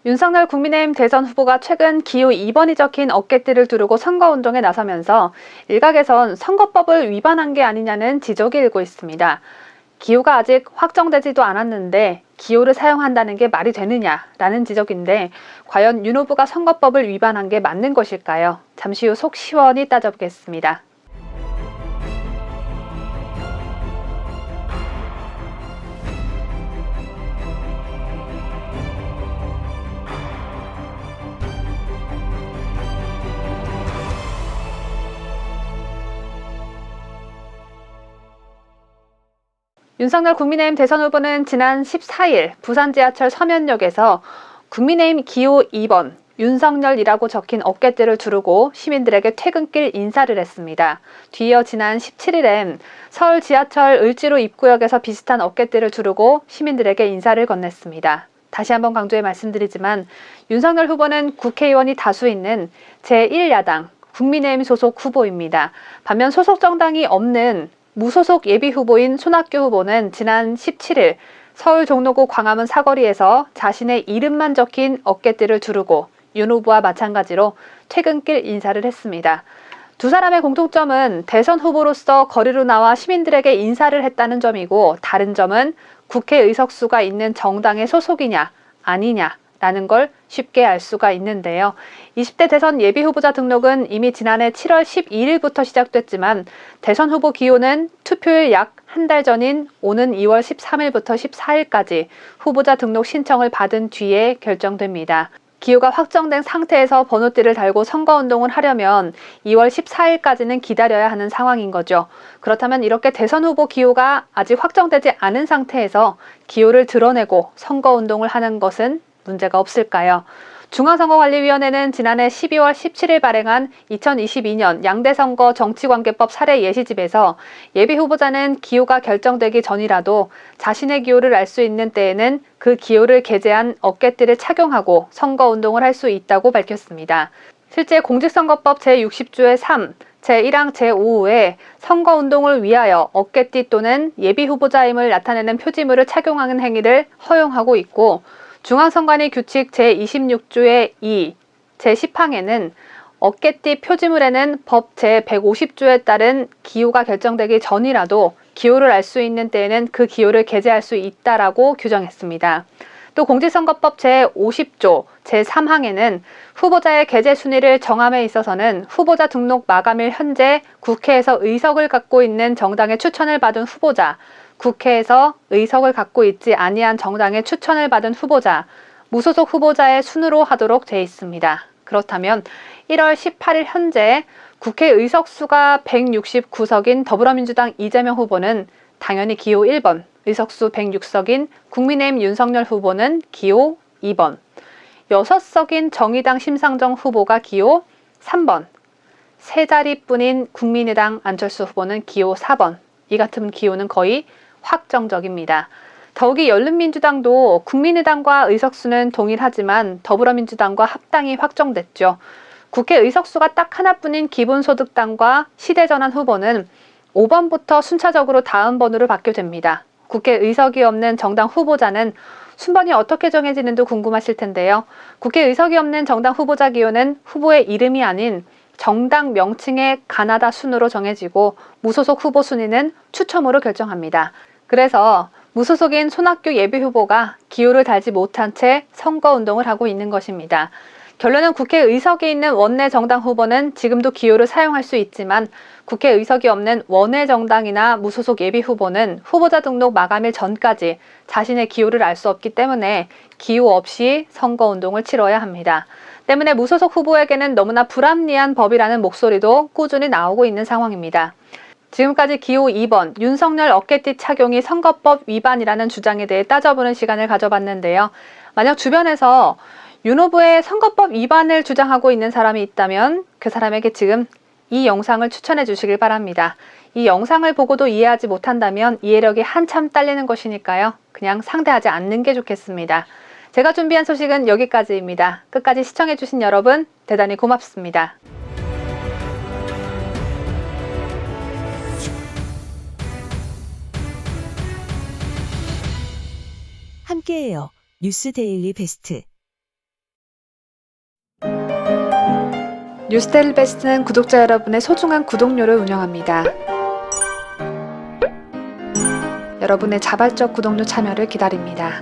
윤석열 국민의힘 대선 후보가 최근 기호 2번이 적힌 어깨띠를 두르고 선거운동에 나서면서 일각에선 선거법을 위반한 게 아니냐는 지적이 일고 있습니다. 기호가 아직 확정되지도 않았는데 기호를 사용한다는 게 말이 되느냐라는 지적인데 과연 윤 후보가 선거법을 위반한 게 맞는 것일까요? 잠시 후 속 시원히 따져보겠습니다. 윤석열 국민의힘 대선 후보는 지난 14일 부산 지하철 서면역에서 국민의힘 기호 2번 윤석열이라고 적힌 어깨띠를 두르고 시민들에게 퇴근길 인사를 했습니다. 뒤이어 지난 17일엔 서울 지하철 을지로 입구역에서 비슷한 어깨띠를 두르고 시민들에게 인사를 건넸습니다. 다시 한번 강조해 말씀드리지만 윤석열 후보는 국회의원이 다수 있는 제1야당 국민의힘 소속 후보입니다. 반면 소속 정당이 없는 무소속 예비후보인 손학규 후보는 지난 17일 서울 종로구 광화문 사거리에서 자신의 이름만 적힌 어깨띠를 두르고 윤 후보와 마찬가지로 퇴근길 인사를 했습니다. 두 사람의 공통점은 대선 후보로서 거리로 나와 시민들에게 인사를 했다는 점이고 다른 점은 국회 의석수가 있는 정당의 소속이냐 아니냐라는 걸 쉽게 알 수가 있는데요. 20대 대선 예비후보자 등록은 이미 지난해 7월 12일부터 시작됐지만 대선 후보 기호는 투표일 약 한 달 전인 오는 2월 13일부터 14일까지 후보자 등록 신청을 받은 뒤에 결정됩니다. 기호가 확정된 상태에서 번호띠를 달고 선거운동을 하려면 2월 14일까지는 기다려야 하는 상황인 거죠. 그렇다면 이렇게 대선 후보 기호가 아직 확정되지 않은 상태에서 기호를 드러내고 선거운동을 하는 것은 문제가 없을까요? 중앙선거관리위원회는 지난해 12월 17일 발행한 2022년 양대선거 정치관계법 사례 예시집에서 예비후보자는 기호가 결정되기 전이라도 자신의 기호를 알 수 있는 때에는 그 기호를 게재한 어깨띠를 착용하고 선거운동을 할 수 있다고 밝혔습니다. 실제 공직선거법 제60조의 3, 제1항 제5호에 선거운동을 위하여 어깨띠 또는 예비후보자임을 나타내는 표지물을 착용하는 행위를 허용하고 있고 중앙선관위 규칙 제26조의 2, 제10항에는 어깨띠 표지물에는 법 제150조에 따른 기호가 결정되기 전이라도 기호를 알 수 있는 때에는 그 기호를 게재할 수 있다라고 규정했습니다. 또 공직선거법 제50조 제3항에는 후보자의 게재 순위를 정함에 있어서는 후보자 등록 마감일 현재 국회에서 의석을 갖고 있는 정당의 추천을 받은 후보자, 국회에서 의석을 갖고 있지 아니한 정당의 추천을 받은 후보자, 무소속 후보자의 순으로 하도록 돼 있습니다. 그렇다면 1월 18일 현재 국회 의석수가 169석인 더불어민주당 이재명 후보는 당연히 기호 1번, 의석수 106석인 국민의힘 윤석열 후보는 기호 2번, 6석인 정의당 심상정 후보가 기호 3번, 세 자리뿐인 국민의당 안철수 후보는 기호 4번, 이 같은 기호는 거의 확정적입니다. 더욱이 열린민주당도 국민의당과 의석수는 동일하지만 더불어민주당과 합당이 확정됐죠. 국회 의석수가 딱 하나뿐인 기본소득당과 시대전환 후보는 5번부터 순차적으로 다음 번으로 받게 됩니다. 국회 의석이 없는 정당 후보자는 순번이 어떻게 정해지는지 궁금하실 텐데요. 국회 의석이 없는 정당 후보자 기호는 후보의 이름이 아닌 정당 명칭의 가나다 순으로 정해지고 무소속 후보 순위는 추첨으로 결정합니다. 그래서 무소속인 손학규 예비후보가 기호를 달지 못한 채 선거운동을 하고 있는 것입니다. 결론은 국회 의석이 있는 원내 정당 후보는 지금도 기호를 사용할 수 있지만 국회 의석이 없는 원외 정당이나 무소속 예비후보는 후보자 등록 마감일 전까지 자신의 기호를 알 수 없기 때문에 기호 없이 선거운동을 치러야 합니다. 때문에 무소속 후보에게는 너무나 불합리한 법이라는 목소리도 꾸준히 나오고 있는 상황입니다. 지금까지 기호 2번 윤석열 어깨띠 착용이 선거법 위반이라는 주장에 대해 따져보는 시간을 가져봤는데요. 만약 주변에서 윤 후보의 선거법 위반을 주장하고 있는 사람이 있다면 그 사람에게 지금 이 영상을 추천해 주시길 바랍니다. 이 영상을 보고도 이해하지 못한다면 이해력이 한참 딸리는 것이니까요. 그냥 상대하지 않는 게 좋겠습니다. 제가 준비한 소식은 여기까지입니다. 끝까지 시청해 주신 여러분 대단히 고맙습니다. 함께해요. 뉴스 데일리 베스트. 뉴스데일리 베스트는 구독자 여러분의 소중한 구독료를 운영합니다. 여러분의 자발적 구독료 참여를 기다립니다.